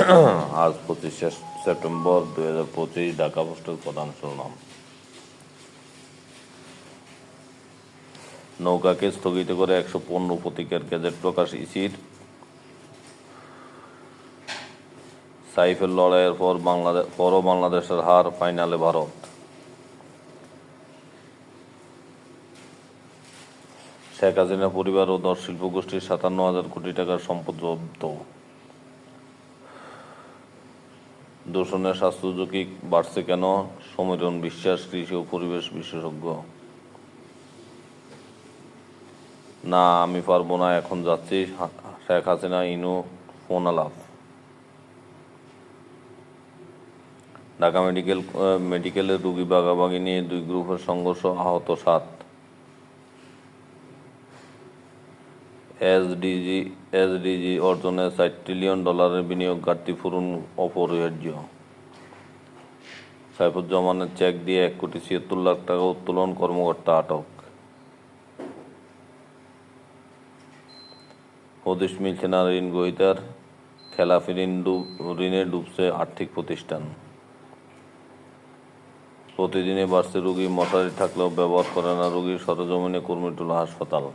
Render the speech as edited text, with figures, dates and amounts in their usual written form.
আজ 25 সেপ্টেম্বর 2025, ঢাকা পোস্টের প্রধান শিরোনাম। নৌকাকে স্থগিত করে 115 প্রতীকের গেজেট প্রকাশ ইসির। সাইফের লড়াইয়ের পরও বাংলাদেশের হার, ফাইনালে ভারত। শেখ হাসিনা পরিবার ও 10 শিল্পগোষ্ঠীর 57,000 কোটি টাকার সম্পদ জব্দ। দূষণের স্বাস্থ্য ঝুঁকি বাড়ছে কেন? সমীরণ বিশ্বাস, কৃষি ও পরিবেশ বিশেষজ্ঞ। না, আমি পারবো না, এখন যাচ্ছি। শেখ হাসিনা ইনু ফোন আলাপ। ঢাকা মেডিকেলের রোগী ভাগাভাগি নিয়ে 2 গ্রুপের সংঘর্ষ, আহত 7। এসডিজি অর্জনে $4 ট্রিলিয়ন বিনিয়োগ ঘাটতি পূরণ অপরিহার্য। সাইফুজ্জামানের চেক দিয়ে 1,76,00,000 টাকা উত্তোলন, কর্মকর্তা আটক। হদিশ মিলছে না ঋণ গ্রহীতার, খেলাফি ঋণে ডুবছে আর্থিক প্রতিষ্ঠান। প্রতিদিনে বাড়ছে রোগী, মশারি থাকলেও ব্যবহার করে না রোগী, সরেজমিনে কুর্মিটোলা হাসপাতাল।